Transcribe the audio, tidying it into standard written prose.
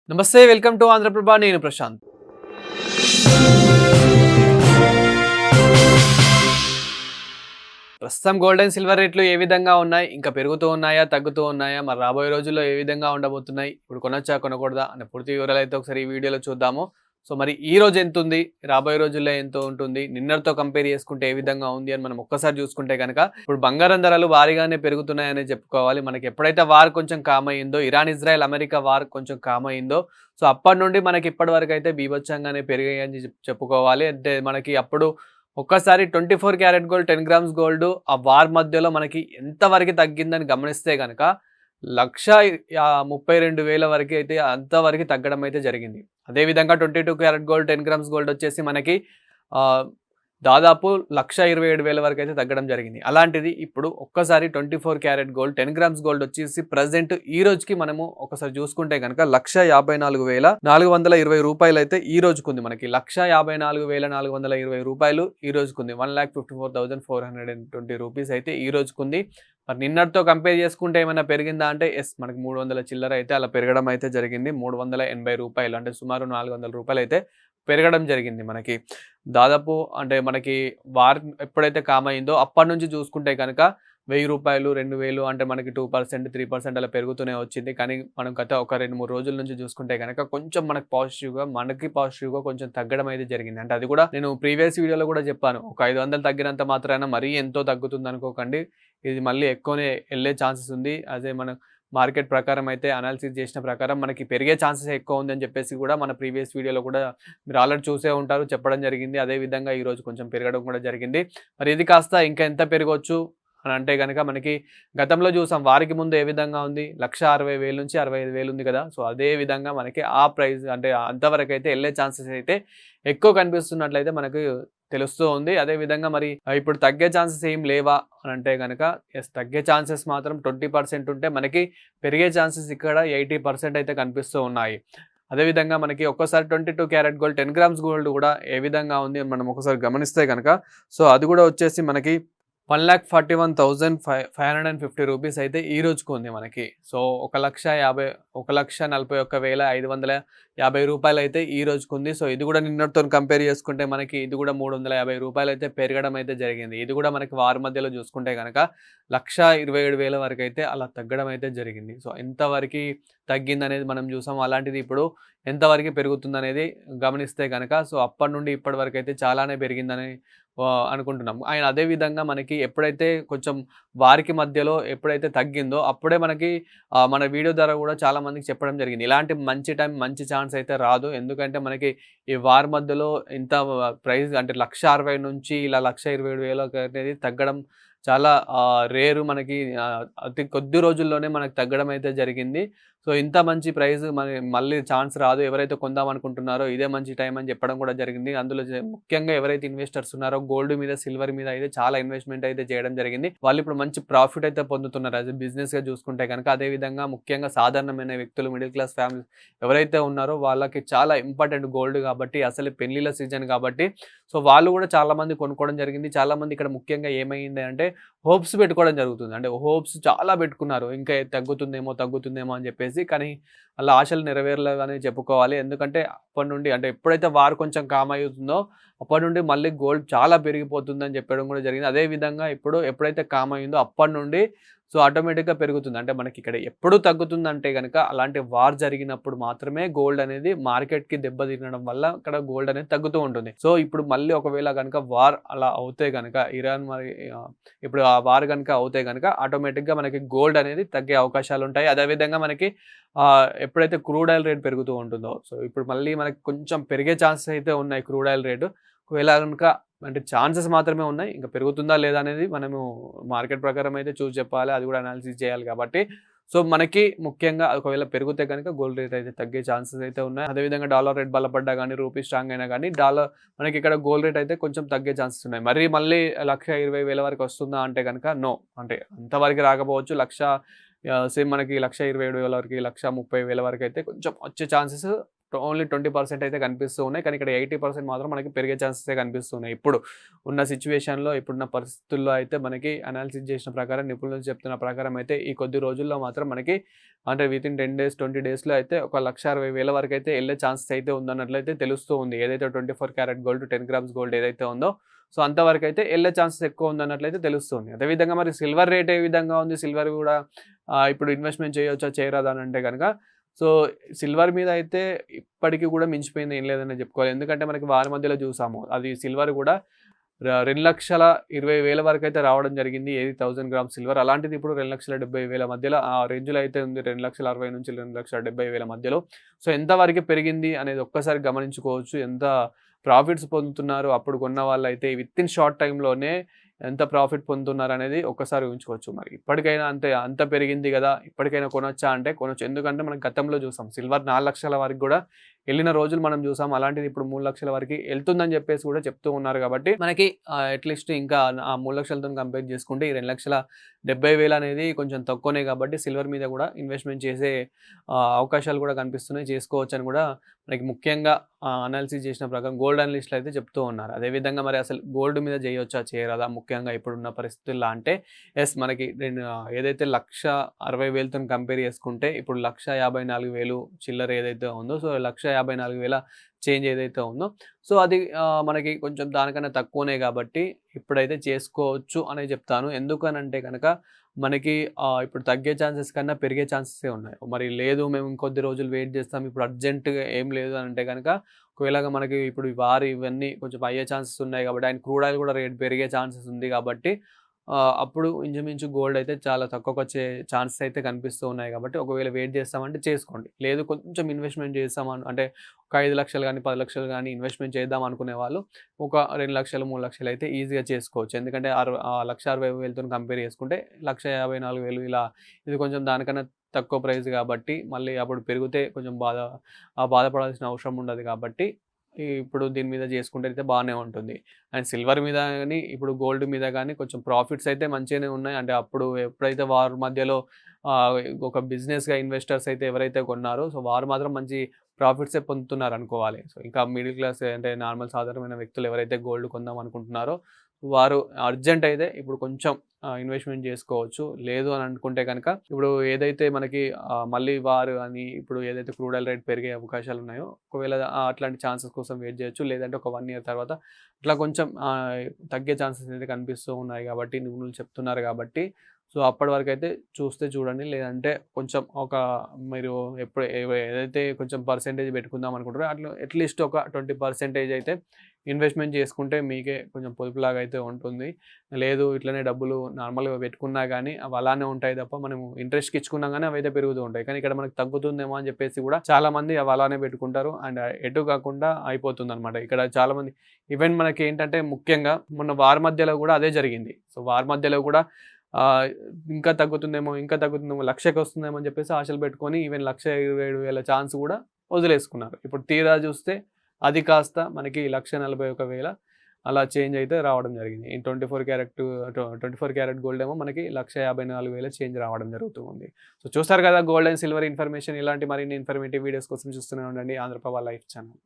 నమస్తే, welcome to Andhraprabha. నేను ప్రశాంత్. ప్రస్తుతం గోల్డ్ అండ్ సిల్వర్ రేట్లు ఏ విధంగా ఉన్నాయి, ఇంకా పెరుగుతూ ఉన్నాయా, తగ్గుతూ ఉన్నాయా, మరి రాబోయే రోజుల్లో ఏ విధంగా ఉండబోతున్నాయి, ఇప్పుడు కొనొచ్చా కొనకూడదా అనే పూర్తి వివరాలు అయితే ఒకసారి ఈ వీడియోలో చూద్దాము. సో మరి ఈ రోజు ఎంత ఉంది, రాబోయే రోజుల్లో ఎంత ఉంటుంది, నిన్నటితో కంపేర్ చేసుకుంటే ఏ విధంగా ఉంది అని మనం ఒక్కసారి చూసుకుంటే కనుక ఇప్పుడు బంగారం ధరలు భారీగానే పెరుగుతున్నాయని చెప్పుకోవాలి. మనకి ఎప్పుడైతే వార్ కొంచెం కామ్ అయిందో, ఇరాన్ ఇజ్రాయెల్ అమెరికా వార్ కొంచెం కామ్ అయిందో, సో అప్పటి నుండి మనకి ఇప్పటి వరకు అయితే బీభత్సంగానే పెరిగాయని చెప్పుకోవాలి. అంటే మనకి అప్పుడు ఒక్కసారి 24 క్యారెట్ గోల్డ్ 10 గ్రామ్స్ గోల్డ్ ఆ వార్ మధ్యలో మనకి ఎంతవరకు తగ్గిందని గమనిస్తే గనక 1,32,000 వరకు అయితే అంతవరకు తగ్గడం అయితే జరిగింది. అదేవిధంగా 22 క్యారెట్ గోల్డ్ 10 గ్రామ్స్ గోల్డ్ వచ్చేసి మనకి ఆహ్, దాదాపు 1,27,000 వరకు అయితే తగ్గడం జరిగింది. అలాంటిది ఇప్పుడు ఒక్కసారి 24 క్యారెట్ గోల్డ్ 10 గ్రామ్స్ గోల్డ్ వచ్చేసి ప్రెజెంట్ ఈ రోజుకి మనము ఒకసారి చూసుకుంటే గనక 1,54,420 రూపాయలైతే ఈ రోజుకుంది. మనకి 1,54,420 రూపాయలు ఈ రోజుకుంది. 1,54,420 రూపీస్ అయితే ఈ రోజుకుంది. మరి నిన్నటితో కంపేర్ చేసుకుంటే ఏమైనా పెరిగిందా అంటే యెస్, మనకి 300 చిల్లర అయితే అలా పెరగడం అయితే జరిగింది. 380 రూపాయలు అంటే సుమారు 400 రూపాయలు అయితే పెరగడం జరిగింది మనకి. దాదాపు అంటే మనకి వార్ ఎప్పుడైతే కామ్ అయిందో అప్పటి నుంచి చూసుకుంటే కనుక రూ. 1000, 2000 అంటే మనకి 2%, 3% అలా పెరుగుతూనే వచ్చింది. కానీ మనం గత ఒక 2, 3 రోజుల నుంచి చూసుకుంటే గనక కొంచెం మనకి పాజిటివ్‌గా కొంచెం తగ్గడం అయితే జరిగింది. అంటే అది కూడా నేను ప్రీవియస్ వీడియోలో కూడా చెప్పాను. ఒక 500 తగ్గినంత మాత్రాన మరీ ఎంతో తగ్గుతుందనుకోకండి. ఇది మళ్ళీ ఎక్కువనే ఎళ్ళే ఛాన్సెస్ ఉంది. అదే మన మార్కెట్ ప్రకారం అయితే అనాలిసిస్ చేసిన ప్రకారం మనకి పెరిగే ఛాన్సెస్ ఎక్కువ ఉందని చెప్పేసి కూడా మన ప్రీవియస్ వీడియోలో కూడా మీరు ఆల్రెడీ చూసే ఉంటారు, చెప్పడం జరిగింది. అదే విధంగా ఈరోజు కొంచెం పెరగడం కూడా జరిగింది. మరి ఇది కాస్త ఇంకా ఎంత పెరగొచ్చు అని అంటే గనక మనకి గతంలో చూసాం వారికి ముందు ఏ విధంగా ఉంది, 1,60,000 నుంచి 65,000 ఉంది కదా. సో అదే విధంగా మనకి ఆ ప్రైస్ అంటే అంతవరకైతే ఎళ్ళే ఛాన్సెస్ అయితే ఎక్కువ కనిపిస్తున్నట్లయితే మనకు తెలుస్తూ ఉంది. అదే విధంగా మరి ఇప్పుడు తగ్గే ఛాన్సెస్ ఏం లేవా అని అంటే గనక యెస్, తగ్గే ఛాన్సెస్ మాత్రం 20% ఉంటే మనకి పెరిగే ఛాన్సెస్ ఇక్కడ 80% అయితే కనిపిస్తూ ఉన్నాయి. అదేవిధంగా మనకి ఒక్కసారి 22 క్యారెట్ గోల్డ్ 10 గ్రామ్స్ గోల్డ్ కూడా ఏ విధంగా ఉంది అని మనం ఒకసారి గమనిస్తే గనక సో అది కూడా వచ్చేసి మనకి 1,41,550 రూపీస్ అయితే ఈ రోజుకు ఉంది మనకి. సో 1,41,550 రూపాయలు అయితే ఈ రోజుకుంది. సో ఇది కూడా నిన్నటితో కంపేర్ చేసుకుంటే మనకి ఇది కూడా 350 రూపాయలు అయితే పెరగడం అయితే జరిగింది. ఇది కూడా మనకి వారి మధ్యలో చూసుకుంటే కనుక 1,27,000 వరకు అయితే అలా తగ్గడం అయితే జరిగింది. సో ఎంతవరకు తగ్గిందనేది మనం చూసాం. అలాంటిది ఇప్పుడు ఎంతవరకు పెరుగుతుందనేది గమనిస్తే కనుక సో అప్పటి నుండి ఇప్పటి వరకు అయితే చాలానే పెరిగిందని అనుకుంటున్నాం. అదే విధంగా మనకి ఎప్పుడైతే కొంచెం వారికి మధ్యలో ఎప్పుడైతే తగ్గిందో అప్పుడే మనకి మన వీడియో ద్వారా కూడా చాలా మందికి చెప్పడం జరిగింది. ఇలాంటి మంచి టైం, మంచి ఛాన్స్ అయితే రాదు. ఎందుకంటే మనకి ఈ వార్ మధ్యలో ఇంత ప్రైస్ అంటే 1,60,000 నుంచి ఇలా 1,27,000 అనేది తగ్గడం చాలా రేరు. మనకి అతి కొద్ది రోజుల్లోనే మనకు తగ్గడం అయితే జరిగింది. సో ఇంత మంచి ప్రైస్ మళ్ళీ ఛాన్స్ రాదు. ఎవరైతే కొందాం అనుకుంటున్నారో ఇదే మంచి టైం అని చెప్పడం కూడా జరిగింది. అందులో ముఖ్యంగా ఎవరైతే ఇన్వెస్టర్స్ ఉన్నారో గోల్డ్ మీద, సిల్వర్ మీద అయితే చాలా ఇన్వెస్ట్‌మెంట్ అయితే చేయడం జరిగింది. వాళ్ళు ఇప్పుడు మంచి ప్రాఫిట్ అయితే పొందుతున్నారు యాస్ ఎ బిజినెస్‌గా చూసుకుంటే గనక. అదే విధంగా ముఖ్యంగా సాధారణమైన వ్యక్తులు, మిడిల్ క్లాస్ ఫ్యామిలీస్ ఎవరైతే ఉన్నారో వాళ్ళకి చాలా ఇంపార్టెంట్ గోల్డ్ కాబట్టి, అసలే పెళ్లిళ్ళ సీజన్ కాబట్టి సో వాళ్ళు కూడా చాలామంది కొనుక్కోవడం జరిగింది. చాలామంది ఇక్కడ ముఖ్యంగా ఏమైంది అంటే హోప్స్ పెట్టుకోవడం జరుగుతుంది. అంటే హోప్స్ చాలా పెట్టుకున్నారు. ఇంకా తగ్గుతుందేమో, తగ్గుతుందేమో అని చెప్పేసి. కానీ ఆళ్ళ ఆశలు నెరవేరలేవనే చెప్పుకోవాలి. ఎందుకంటే అప్పటి నుండి అంటే ఎప్పుడైతే వార్ కొంచెం కామ్ అవుతుందో అప్పటి నుండి మళ్ళీ గోల్డ్ చాలా పెరిగిపోతుందని చెప్పడం కూడా జరిగింది. అదే విధంగా ఇప్పుడు ఎప్పుడైతే కామ్ అయిందో అప్పటి నుండి సో ఆటోమేటిక్‌గా పెరుగుతుంది. అంటే మనకి ఇక్కడ ఎప్పుడు తగ్గుతుందంటే గనక అలాంటి వార్ జరిగినప్పుడు మాత్రమే గోల్డ్ అనేది మార్కెట్‌కి దెబ్బ తినడం వల్ల అక్కడ గోల్డ్ అనేది తగ్గుతూ ఉంటుంది. సో ఇప్పుడు మళ్ళీ ఒకవేళ గనక వార్ అలా అవుతే గనక ఇరాన్ మరి ఇప్పుడు ఆ వార్ గనక అవుతే గనక ఆటోమేటిక్‌గా మనకి గోల్డ్ అనేది తగ్గే అవకాశాలుంటాయి. అదే విధంగా మనకి ఎప్పుడైతే క్రూడ్ ఆయిల్ రేట్ పెరుగుతూ ఉంటుందో సో ఇప్పుడు మళ్ళీ మనకి కొంచెం పెరిగే ఛాన్సెస్ అయితే ఉన్నాయి క్రూడ్ ఆయిల్ రేటు. ఒకవేళ గనక అంటే ఛాన్సెస్ మాత్రమే ఉన్నాయి. ఇంకా పెరుగుతుందా లేదా అనేది మనము మార్కెట్ ప్రకారం అయితే చూసి చెప్పాలి. అది కూడా అనాలిసిస్ చేయాలి కాబట్టి. సో మనకి ముఖ్యంగా ఒకవేళ పెరిగితే గనుక గోల్డ్ రేట్ అయితే తగ్గే ఛాన్సెస్ అయితే ఉన్నాయి. అదేవిధంగా డాలర్ రేట్ బలపడ్డా గానీ, రూపీ స్ట్రాంగ్ అయినా గానీ మనకి ఇక్కడ గోల్డ్ రేట్ అయితే కొంచెం తగ్గే ఛాన్సెస్ ఉన్నాయి. మళ్ళీ 1,20,000 వరకు వస్తుందా అంటే గనక నో. అంటే అంతవరకు రాకపోవచ్చు. సేమ్ మనకి 1,27,000 వరకి, 1,30,000 వరకు అయితే కొంచెం వచ్చే ఛాన్సెస్ ఓన్లీ 20% అయితే కనిపిస్తూ ఉన్నాయి. కానీ ఇక్కడ 80% మాత్రం మనకి పెరిగే ఛాన్సెసే కనిపిస్తున్నాయి. ఇప్పుడు ఉన్న సిట్యుయేషన్‌లో, ఇప్పుడున్న పరిస్థితుల్లో అయితే మనకి అనాలిసిస్ చేసిన ప్రకారం, నిపుణులు చెప్తున్న ప్రకారం అయితే ఈ కొద్ది రోజుల్లో మాత్రం మనకి అంటే వితిన్ 10 డేస్, 20 డేస్‌లో అయితే ఒక 1,60,000 వరకైతే ఎళ్ళే ఛాన్సెస్ అయితే ఉందన్నట్లయితే తెలుస్తూ ఉంది. ఏదైతే 24 క్యారెట్ గోల్డ్, 10 గ్రామ్స్ గోల్డ్ ఏదైతే ఉందో, సో అంతవరకైతే ఎళ్ళే ఛాన్సెస్ ఎక్కువ ఉందన్నట్లయితే తెలుస్తుంది. అదేవిధంగా మరి సిల్వర్ రేట్ ఏ విధంగా ఉంది? సిల్వర్ కూడా ఇప్పుడు ఇన్వెస్ట్‌మెంట్ చేయొచ్చా? చేయరాదా అని అంటే గనక, సో సిల్వర్ మీద అయితే ఇప్పటికి కూడా మించిపోయింది ఏం లేదనే చెప్పుకోవాలి. ఎందుకంటే మనకి వారి మధ్యలో చూసాము. అది సిల్వర్ కూడా 2,20,000 వరకైతే రావడం జరిగింది. ఏది 1000 గ్రామ్స్ సిల్వర్. అలాంటిది ఇప్పుడు 2,70,000 మధ్యలో ఆ రేంజ్‌లో అయితే ఉంది. 2,60,000 నుంచి 2,70,000 మధ్యలో. సో ఎంత వరకు పెరిగింది అనేది ఒక్కసారి గమనించుకోవచ్చు. ఎంత ప్రాఫిట్స్ పొందుతున్నారు అప్పుడు కొన్న వాళ్ళైతే వితిన్ షార్ట్ టైమ్‌లోనే ఎంత ప్రాఫిట్ పొందుతున్నారనేది ఒక్కసారి ఊహించుకోవచ్చు. మరి ఇప్పటికైనా అంత పెరిగింది గదా! ఇప్పటికైనా కొనొచ్చా అంటే కొనొచ్చు. ఎందుకంటే మనం గతంలో చూసాం. సిల్వర్ 4,00,000 వరకు గూడా ఎళ్ళిన రోజులు మనం చూసాం. అలాంటిది ఇప్పుడు 3,00,000 వరకి ఎళ్తుందని చెప్పేసి కూడా చెప్తూ ఉన్నారు కాబట్టి మనకి అట్‌లీస్ట్ ఇంకా ఆ 3,00,000తోని కంపేర్ చేసుకుంటే ఈ 2,70,000 అనేది కొంచెం తక్కువనే కాబట్టి సిల్వర్ మీద కూడా ఇన్వెస్ట్‌మెంట్ చేసే అవకాశాలు కూడా కనిపిస్తున్నాయి. చేసుకోవచ్చని కూడా మనకి ముఖ్యంగా అనాలిసిస్ చేసిన ప్రకారం గోల్డ్ అనలిస్ట్‌లు అయితే చెప్తూ ఉన్నారు. అదేవిధంగా మరి అసలు గోల్డ్ మీద చేయొచ్చా? చేయరాదా? ముఖ్యంగా ఇప్పుడున్న పరిస్థితుల్లో అంటే యెస్ మనకి ఏదైతే 1,60,000తోని కంపేర్ చేసుకుంటే ఇప్పుడు 1,54,000 చిల్లర ఏదైతే ఉందో, సో 1,54,000 చేంజ్ ఏదైతే ఉందో, సో అది మనకి కొంచెం దానికన్నా తక్కువనే కాబట్టి ఇప్పుడైతే చేసుకోవచ్చు అనే చెప్తాను. ఎందుకనంటే గనక మనకి ఇప్పుడు తగ్గే ఛాన్సెస్ కన్నా పెరిగే ఛాన్సెసే ఉన్నాయి. మరి లేదు మేము ఇంకొద్ది రోజులు వెయిట్ చేస్తాం. ఇప్పుడు అర్జెంట్‌గా ఏం లేదు అనంటే గనక ఒకవేళ మనకి ఇప్పుడు ఈ వార్ ఇవన్నీ కొంచెం అయ్యే ఛాన్సెస్ ఉన్నాయి కాబట్టి అండ్ క్రూడ్ ఆయిల్ కూడా రేట్ పెరిగే ఛాన్సెస్ ఉంది కాబట్టి అప్పుడు ఇంచుమించు గోల్డ్ అయితే చాలా తక్కువకొచ్చే ఛాన్సెస్ అయితే కనిపిస్తూ ఉన్నాయి కాబట్టి ఒకవేళ వెయిట్ చేస్తామంటే చేసుకోండి. లేదు కొంచెం ఇన్వెస్ట్‌మెంట్ అంటే ఒక 5,00,000 గానీ, 10,00,000 గానీ ఇన్వెస్ట్‌మెంట్ చేద్దాం అనుకునే వాళ్ళు ఒక 2,00,000, 3,00,000 అయితే ఈజీగా చేసుకోవచ్చు. ఎందుకంటే 1,60,000తోని కంపేర్ చేసుకుంటే 1,54,000 ఇలా ఇది కొంచెం దానికన్నా తక్కువ ప్రైస్ కాబట్టి మళ్ళీ అప్పుడు పెరిగితే కొంచెం బాధపడాల్సిన అవసరం ఉండదు కాబట్టి ఇప్పుడు దీని మీద చేసుకుంటే అయితే బానే ఉంటుంది. అండ్ సిల్వర్ మీద గాని, ఇప్పుడు గోల్డ్ మీద గాని కొంచెం ప్రాఫిట్స్ అయితే మంచిగానే ఉన్నాయి. అంటే అప్పుడు ఎప్పుడైతే వార్ మధ్యలో ఒక బిజినెస్‌గా ఇన్వెస్టర్స్ అయితే ఎవరైతే కొన్నారో, సో వారు మాత్రం మంచి ప్రాఫిట్సే పొందుతున్నారనుకోవాలి. సో ఇంకా మిడిల్ క్లాస్ అంటే నార్మల్ సాధారణమైన వ్యక్తులు ఎవరైతే గోల్డ్ కొందాం అనుకుంటున్నారో, వారు అర్జెంట్ అయితే ఇప్పుడు కొంచెం ఇన్వెస్ట్‌మెంట్ చేసుకోవచ్చు. లేదు అని అనుకుంటే గనక ఇప్పుడు ఏదైతే మనకి మళ్ళీ వార్ అని ఇప్పుడు ఏదైతే క్రూడ్ ఆయిల్ రేట్ పెరిగే అవకాశాలున్నాయో, ఒకవేళ అట్లాంటి ఛాన్సెస్ కోసం వెయిట్ చేయొచ్చు. లేదంటే ఒక 1 ఇయర్ తర్వాత ఇట్లా కొంచెం తగ్గే ఛాన్సెస్ అయితే కనిపిస్తూ ఉన్నాయి కాబట్టి నిపుణులు చెప్తున్నారు కాబట్టి సో అప్పటి వరకైతే చూస్తే చూడండి. లేదంటే కొంచెం మీరు ఏదైతే కొంచెం పర్సెంటేజ్ పెట్టుకుందాం అనుకుంటారో అట్లా అట్‌లీస్ట్ ఒక 20% అయితే ఇన్వెస్ట్‌మెంట్ చేసుకుంటే మీకే కొంచెం పొదుపులాగా అయితే ఉంటుంది. లేదు ఇట్లనే డబ్బులు నార్మల్‌గా పెట్టుకున్నా గానీ అవి అలానే ఉంటాయి తప్ప మనము ఇంట్రెస్ట్‌కి ఇచ్చుకున్నా గానీ అవైతే పెరుగుతూ ఉంటాయి. కానీ ఇక్కడ మనకు తగ్గుతుందేమో అని చెప్పేసి కూడా చాలామంది అవి అలానే పెట్టుకుంటారు. అండ్ ఎటు కాకుండా అయిపోతుందనమాట. ఇక్కడ చాలామంది ఈవెన్ మనకేంటంటే ముఖ్యంగా మొన్న వార్ మధ్యలో కూడా అదే జరిగింది. సో వార్ మధ్యలో కూడా ఇంకా తగ్గుతుందేమో, ఇంకా తగ్గుతుందేమో, 1,00,000కి వస్తుందేమో అని చెప్పేసి ఆశలు పెట్టుకొని ఈవెన్ 1,27,000 ఛాన్స్ కూడా వదిలేసుకున్నారు. ఇప్పుడు తీరా చూస్తే అది కాస్త మనకి 1,41,000 అలా చేంజ్ అయితే రావడం జరిగింది. ఈ 24 క్యారెట్ గోల్డ్ ఏమో మనకి 1,54,000 చేంజ్ రావడం జరుగుతూ ఉంది. సో చూస్తారు కదా గోల్డ్ అండ్ సిల్వర్ ఇన్ఫర్మేషన్ ఇలాంటి మరిన్ని ఇన్ఫర్మేటివ్ వీడియోస్ కోసం చూస్తూనే ఉండండి ఆంధ్రప్రభ లైఫ్ ఛానల్.